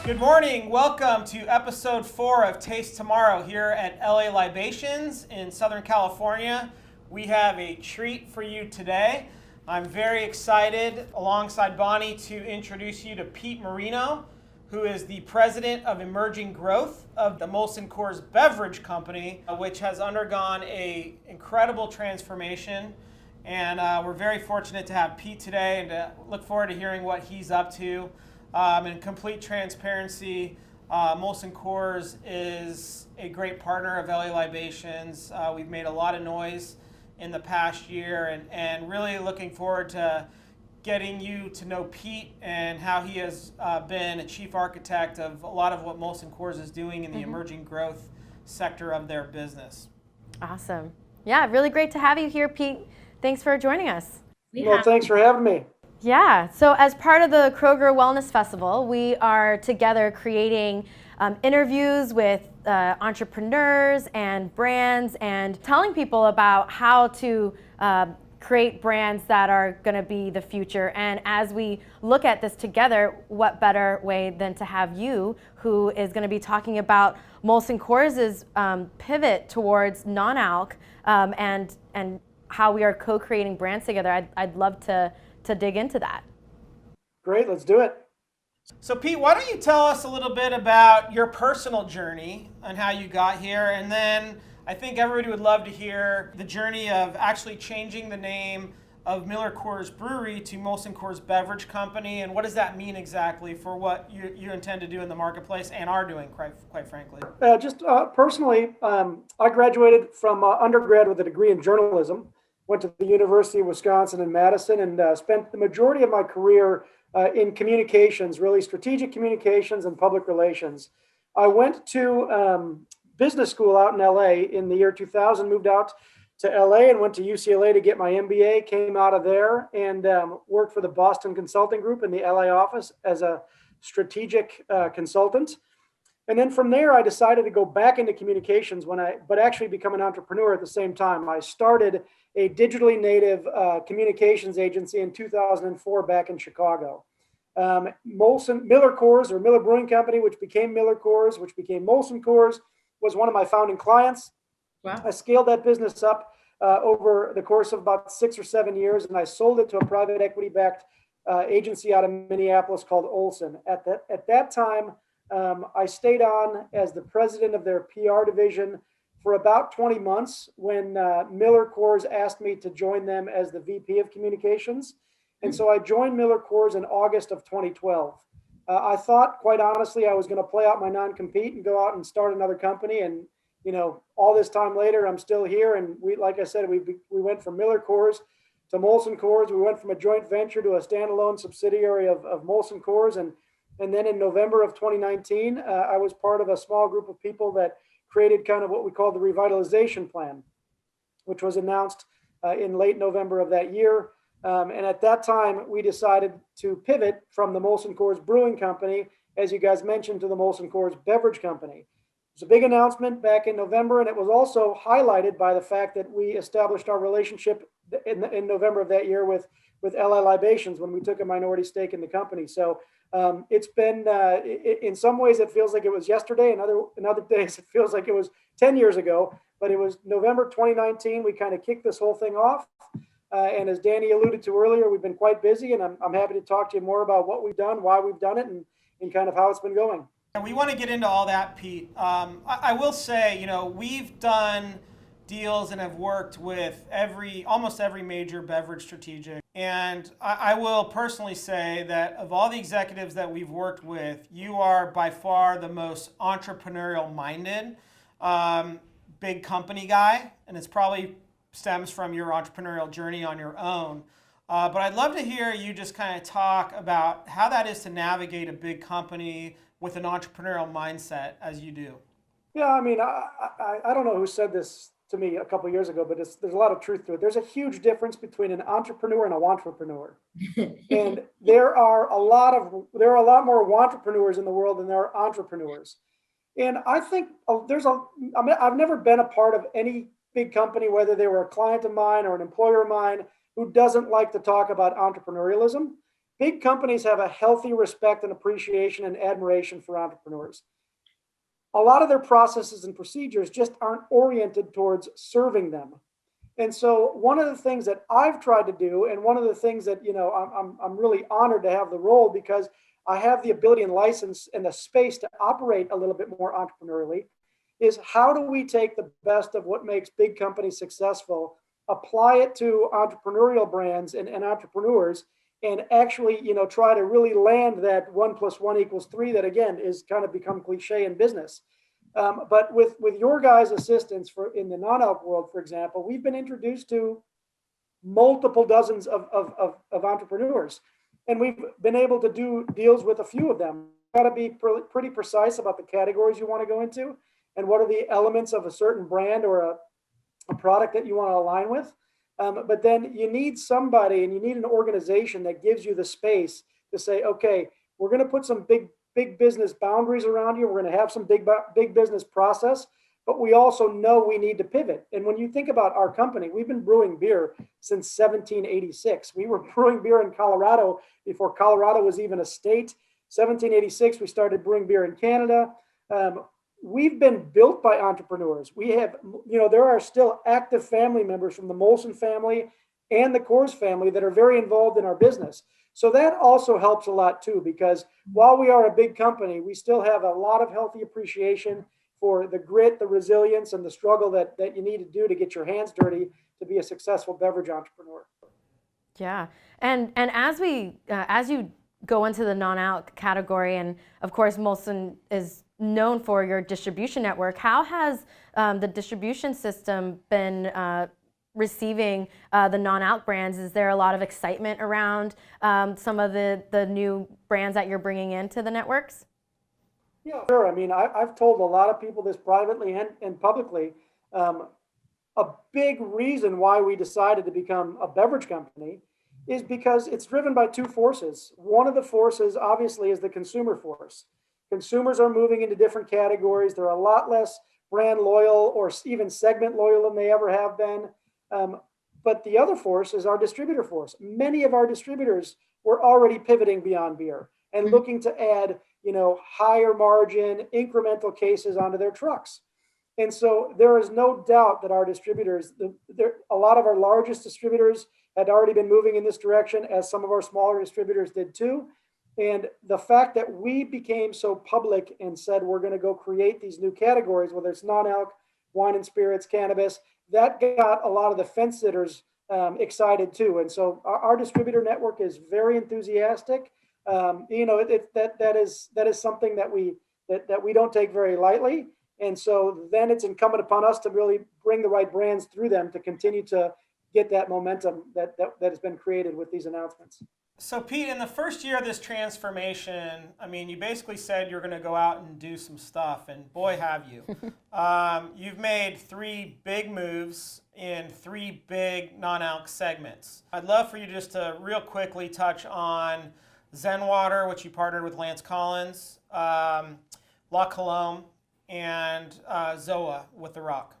Good morning. Welcome to episode 4 of Taste Tomorrow here at LA Libations in Southern California. We have a treat for you today. I'm very excited, alongside Bonnie, to introduce you to Pete Marino, who is the president of emerging growth of the Molson Coors Beverage Company, which has undergone an incredible transformation. And we're very fortunate to have Pete today and to look forward to hearing what he's up to. In complete transparency, Molson Coors is a great partner of LA Libations. We've made a lot of noise in the past year and really looking forward to getting you to know Pete and how he has been a chief architect of a lot of what Molson Coors is doing in the emerging growth sector of their business. Awesome. Yeah, really great to have you here, Pete. Thanks for joining us. Well, thanks for having me. Yeah, so as part of the Kroger Wellness Festival, we are together creating interviews with entrepreneurs and brands and telling people about how to create brands that are going to be the future. And as we look at this together, what better way than to have you, who is going to be talking about Molson Coors' pivot towards non-alc and how we are co-creating brands together. I'd love to dig into that. Great, let's do it. So Pete, why don't you tell us a little bit about your personal journey and how you got here, and then I think everybody would love to hear the journey of actually changing the name of Miller Coors Brewery to Molson Coors Beverage Company, and what does that mean exactly for what you intend to do in the marketplace and are doing, quite frankly? Personally, I graduated from undergrad with a degree in journalism, went to the University of Wisconsin in Madison, and spent the majority of my career in communications, really strategic communications and public relations. I went to business school out in LA in the year 2000, moved out to LA and went to UCLA to get my MBA, came out of there and worked for the Boston Consulting Group in the LA office as a strategic consultant. And then from there, I decided to go back into communications but actually become an entrepreneur at the same time. I started a digitally native communications agency in 2004 back in Chicago. Miller Coors, or Miller Brewing Company, which became Miller Coors, which became Molson Coors, was one of my founding clients. Wow. I scaled that business up over the course of about 6 or 7 years, and I sold it to a private equity-backed agency out of Minneapolis called Olson. At that time, I stayed on as the president of their PR division for about 20 months when Miller Coors asked me to join them as the VP of communications. And so I joined Miller Coors in August of 2012. I thought, quite honestly, I was going to play out my non-compete and go out and start another company. And, you know, all this time later, I'm still here. And we, like I said, we went from Miller Coors to Molson Coors. We went from a joint venture to a standalone subsidiary of Molson Coors. And then in November of 2019, I was part of a small group of people that created kind of what we call the revitalization plan, which was announced in late November of that year. And at that time, we decided to pivot from the Molson Coors Brewing Company, as you guys mentioned, to the Molson Coors Beverage Company. It was a big announcement back in November, and it was also highlighted by the fact that we established our relationship in November of that year with LA Libations when we took a minority stake in the company. So it's been, in some ways, it feels like it was yesterday. In other days, it feels like it was 10 years ago. But it was November 2019. We kind of kicked this whole thing off. And as Danny alluded to earlier, we've been quite busy. And I'm happy to talk to you more about what we've done, why we've done it, and kind of how it's been going. And we want to get into all that, Pete. I will say, you know, we've done deals and have worked with almost every major beverage strategic. And I will personally say that of all the executives that we've worked with, you are by far the most entrepreneurial minded, big company guy. And it's probably stems from your entrepreneurial journey on your own. But I'd love to hear you just kind of talk about how that is to navigate a big company with an entrepreneurial mindset as you do. Yeah, I mean, I don't know who said this to me a couple of years ago, but there's a lot of truth to it. There's a huge difference between an entrepreneur and a wantrepreneur. And there are a lot more wantrepreneurs in the world than there are entrepreneurs. And I think I've never been a part of any big company, whether they were a client of mine or an employer of mine, who doesn't like to talk about entrepreneurialism. big companies have a healthy respect and appreciation and admiration for entrepreneurs. A lot of their processes and procedures just aren't oriented towards serving them. And so one of the things that I've tried to do, and one of the things that, I'm really honored to have the role, because I have the ability and license and the space to operate a little bit more entrepreneurially, is how do we take the best of what makes big companies successful, apply it to entrepreneurial brands and entrepreneurs, and actually, try to really land that 1 + 1 = 3 that, again, is kind of become cliche in business. But with your guys' assistance in the non-alc world, for example, we've been introduced to multiple dozens of entrepreneurs, and we've been able to do deals with a few of them. You've got to be pretty precise about the categories you want to go into and what are the elements of a certain brand or a product that you want to align with. But then you need somebody and you need an organization that gives you the space to say, okay, we're going to put some big business boundaries around you. We're going to have some big business process, but we also know we need to pivot. And when you think about our company, we've been brewing beer since 1786. We were brewing beer in Colorado before Colorado was even a state. 1786, we started brewing beer in Canada. We've been built by entrepreneurs. We have, there are still active family members from the Molson family and the Coors family that are very involved in our business. So that also helps a lot too, because while we are a big company, we still have a lot of healthy appreciation for the grit, the resilience, and the struggle that you need to do to get your hands dirty to be a successful beverage entrepreneur. Yeah, and as you go into the non-alc category, and of course Molson is known for your distribution network, how has the distribution system been receiving the non-alc brands? Is there a lot of excitement around some of the new brands that you're bringing into the networks? Yeah, sure. I mean, I've told a lot of people this privately and publicly. A big reason why we decided to become a beverage company is because it's driven by two forces. One of the forces, obviously, is the consumer force. Consumers are moving into different categories. They're a lot less brand loyal or even segment loyal than they ever have been. But the other force is our distributor force. Many of our distributors were already pivoting beyond beer and looking to add, higher margin, incremental cases onto their trucks. And so there is no doubt that our distributors, a lot of our largest distributors had already been moving in this direction, as some of our smaller distributors did too. And the fact that we became so public and said we're going to go create these new categories, whether it's non-alc, wine and spirits, cannabis, that got a lot of the fence sitters excited too. And so our distributor network is very enthusiastic. That is something that we don't take very lightly. And so then it's incumbent upon us to really bring the right brands through them to continue to get that momentum that has been created with these announcements. So Pete, in the first year of this transformation, I mean, you basically said you're going to go out and do some stuff, and boy, have you. You've made 3 big moves in 3 big non-alc segments. I'd love for you just to real quickly touch on Zen Water, which you partnered with Lance Collins, La Colombe, and Zoa with The Rock.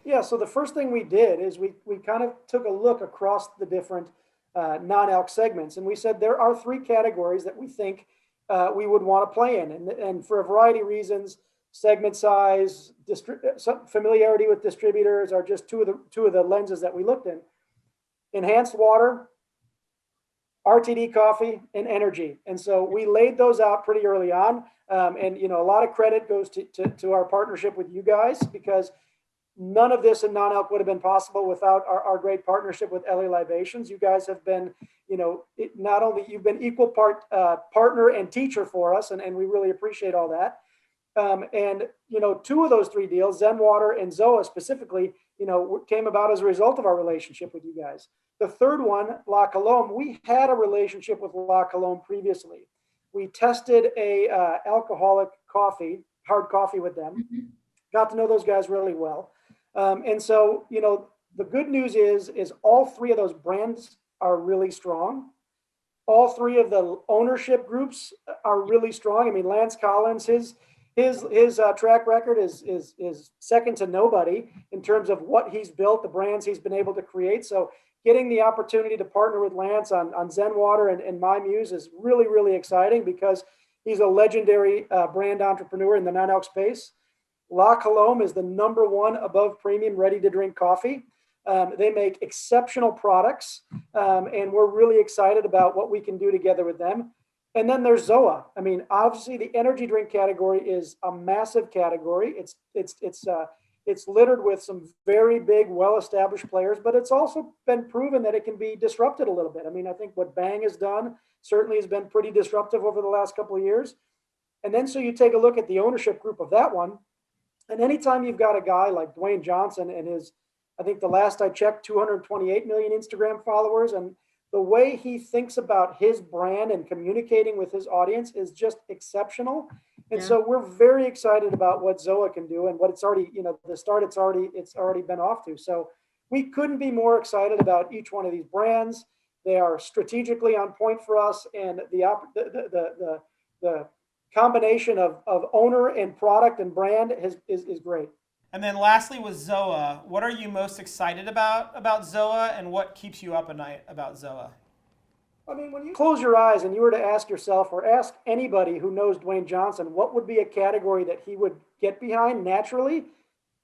Yeah, so the first thing we did is we kind of took a look across the different non-alc segments, and we said there are 3 categories that we think we would want to play in, and for a variety of reasons, segment size, familiarity with distributors are just two of the lenses that we looked in. Enhanced water, RTD coffee, and energy. And so we laid those out pretty early on, and a lot of credit goes to our partnership with you guys, because none of this in non-alc would have been possible without our great partnership with LA Libations. You guys have been, not only you've been equal part partner and teacher for us, and we really appreciate all that. And 2 of those 3 deals, Zen Water and Zoa specifically, came about as a result of our relationship with you guys. The third one, La Colombe, we had a relationship with La Colombe previously. We tested a alcoholic coffee, hard coffee with them. Got to know those guys really well. And so, the good news is all 3 of those brands are really strong. All 3 of the ownership groups are really strong. I mean, Lance Collins, his track record is second to nobody in terms of what he's built, the brands he's been able to create. So getting the opportunity to partner with Lance on Zen Water and My Muse is really, really exciting because he's a legendary brand entrepreneur in the non-alc space. La Colombe is the #1 above premium ready-to-drink coffee. They make exceptional products, and we're really excited about what we can do together with them. And then there's ZOA. I mean, obviously, the energy drink category is a massive category. It's littered with some very big, well-established players, but it's also been proven that it can be disrupted a little bit. I mean, I think what Bang has done certainly has been pretty disruptive over the last couple of years. And then so you take a look at the ownership group of that one, and anytime you've got a guy like Dwayne Johnson and his, I think the last I checked, 228 million Instagram followers, and the way he thinks about his brand and communicating with his audience is just exceptional. And so we're very excited about what ZOA can do and what it's already, the start it's already been off to. So we couldn't be more excited about each one of these brands. They are strategically on point for us, and the combination of owner and product and brand is great. And then lastly with ZOA, what are you most excited about ZOA, and what keeps you up at night about ZOA? I mean, when you close your eyes and you were to ask yourself or ask anybody who knows Dwayne Johnson, what would be a category that he would get behind naturally?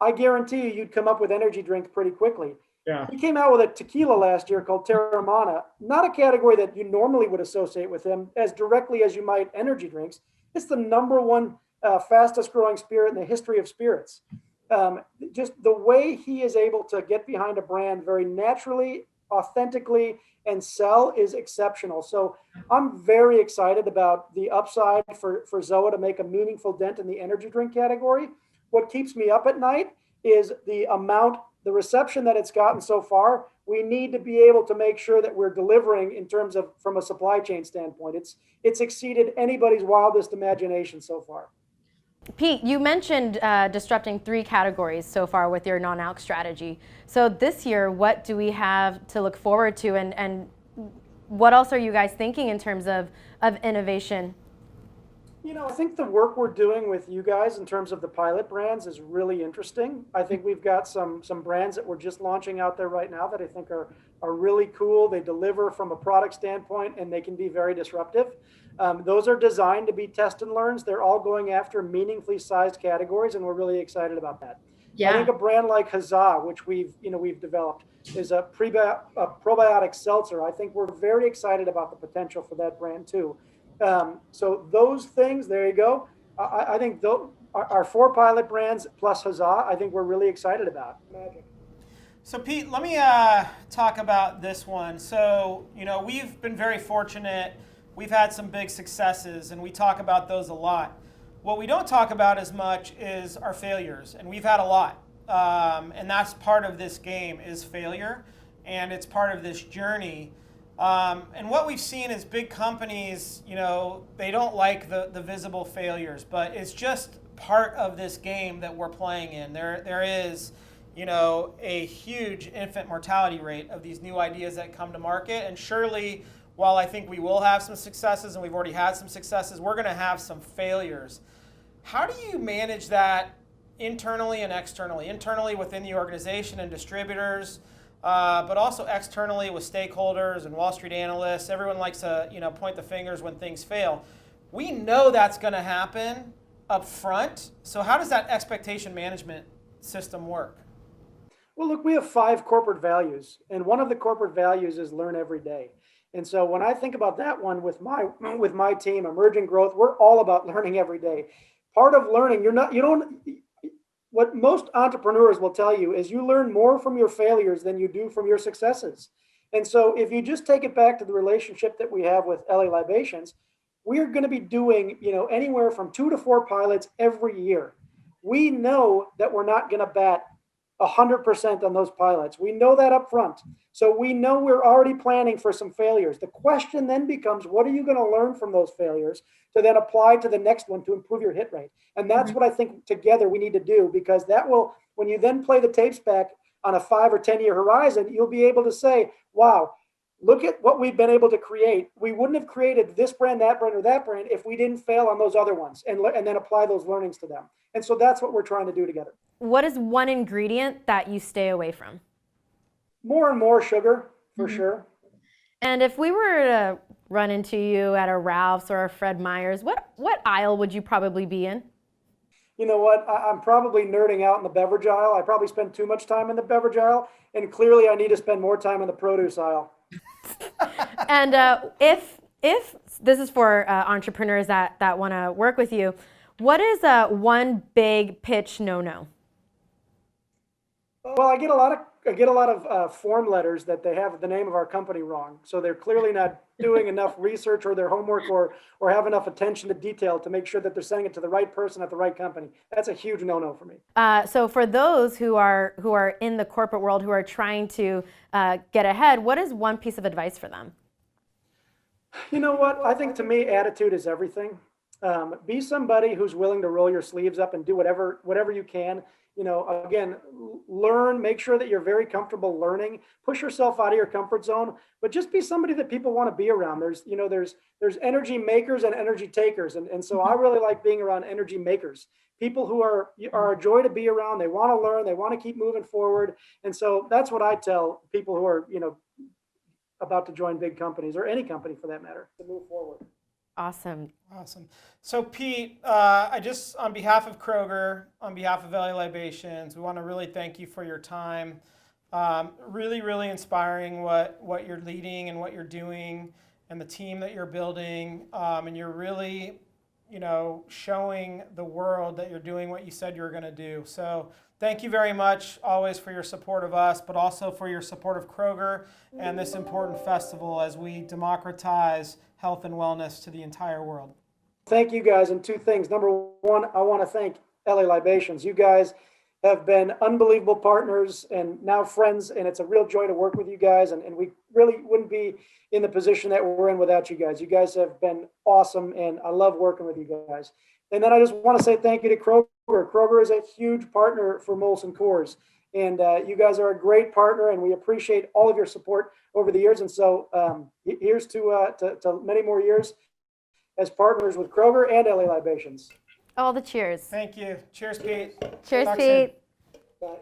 I guarantee you'd come up with energy drinks pretty quickly. Yeah. He came out with a tequila last year called Terramana, not a category that you normally would associate with him as directly as you might energy drinks. It's the #1 fastest growing spirit in the history of spirits. Just the way he is able to get behind a brand very naturally, authentically, and sell is exceptional. So I'm very excited about the upside for ZOA to make a meaningful dent in the energy drink category. What keeps me up at night is the reception that it's gotten so far. We need to be able to make sure that we're delivering in terms of from a supply chain standpoint. It's exceeded anybody's wildest imagination so far. Pete, you mentioned disrupting 3 categories so far with your non-alc strategy. So this year, what do we have to look forward to, and what else are you guys thinking in terms of innovation? I think the work we're doing with you guys in terms of the pilot brands is really interesting. I think we've got some brands that we're just launching out there right now that I think are really cool. They deliver from a product standpoint, and they can be very disruptive. Those are designed to be test and learns. They're all going after meaningfully sized categories, and we're really excited about that. Yeah. I think a brand like Huzzah, which we've developed, is a probiotic seltzer. I think we're very excited about the potential for that brand too. So those things, there you go. I think our 4 pilot brands plus Huzzah, I think we're really excited about. Magic. So Pete, let me talk about this one. So, we've been very fortunate. We've had some big successes, and we talk about those a lot. What we don't talk about as much is our failures, and we've had a lot. And that's part of this game is failure, and it's part of this journey. And what we've seen is big companies, they don't like the visible failures, but it's just part of this game that we're playing in. There is, a huge infant mortality rate of these new ideas that come to market. And surely, while I think we will have some successes, and we've already had some successes, we're going to have some failures. How do you manage that internally and externally? Internally within the organization and distributors, but also externally with stakeholders and Wall Street analysts. Everyone likes to, point the fingers when things fail. We know that's going to happen up front. So how does that expectation management system work? Well, look, we have 5 corporate values, and one of the corporate values is learn every day. And so when I think about that one with my team, Emerging Growth, we're all about learning every day. Part of learning, what most entrepreneurs will tell you is you learn more from your failures than you do from your successes. And so if you just take it back to the relationship that we have with LA Libations, we're going to be doing, anywhere from 2 to 4 pilots every year. We know that we're not going to bat 100% on those pilots. We know that up front. So we know we're already planning for some failures. The question then becomes, what are you going to learn from those failures to then apply to the next one to improve your hit rate? And that's what I think together we need to do, because that will, when you then play the tapes back on a 5 or 10 year horizon, you'll be able to say, wow, look at what we've been able to create. We wouldn't have created this brand, that brand, or that brand if we didn't fail on those other ones, and then apply those learnings to them. And so that's what we're trying to do together. What is one ingredient that you stay away from? More and more sugar. for sure. And if we were to run into you at a Ralph's or a Fred Meyer's, what aisle would you probably be in? You know what? I'm probably nerding out in the beverage aisle. I probably spend too much time in the beverage aisle, and clearly I need to spend more time in the produce aisle. And if this is for entrepreneurs that want to work with you, what is one big pitch no-no? Well, I get a lot of form letters that they have the name of our company wrong. So they're clearly not doing enough research or their homework or have enough attention to detail to make sure that they're sending it to the right person at the right company. That's a huge no-no for me. So for those who are in the corporate world who are trying to get ahead, what is one piece of advice for them? You know what? I think to me, attitude is everything. Be somebody who's willing to roll your sleeves up and do whatever you can. You know, again, learn, make sure that you're very comfortable learning, push yourself out of your comfort zone, but just be somebody that people want to be around. There's energy makers and energy takers. And so I really like being around energy makers, people who are a joy to be around. They want to learn, they want to keep moving forward. And so that's what I tell people who are, about to join big companies or any company for that matter, to move forward. Awesome. So Pete, on behalf of Kroger, on behalf of LA Libations, we want to really thank you for your time. Really, really inspiring what you're leading and what you're doing and the team that you're building. And you're really, showing the world that you're doing what you said you were going to do. So thank you very much always for your support of us, but also for your support of Kroger and this important festival as we democratize health and wellness to the entire world. Thank you guys. And two things. Number one, I want to thank LA Libations. You guys have been unbelievable partners and now friends, and it's a real joy to work with you guys. And we really wouldn't be in the position that we're in without you guys. You guys have been awesome, and I love working with you guys. And then I just want to say thank you to Kroger. Kroger is a huge partner for Molson Coors. And you guys are a great partner, and we appreciate all of your support over the years. And so here's to many more years as partners with Kroger and LA Libations. All the cheers. Thank you. Cheers, Pete. Cheers, Talk Pete. Soon. Bye.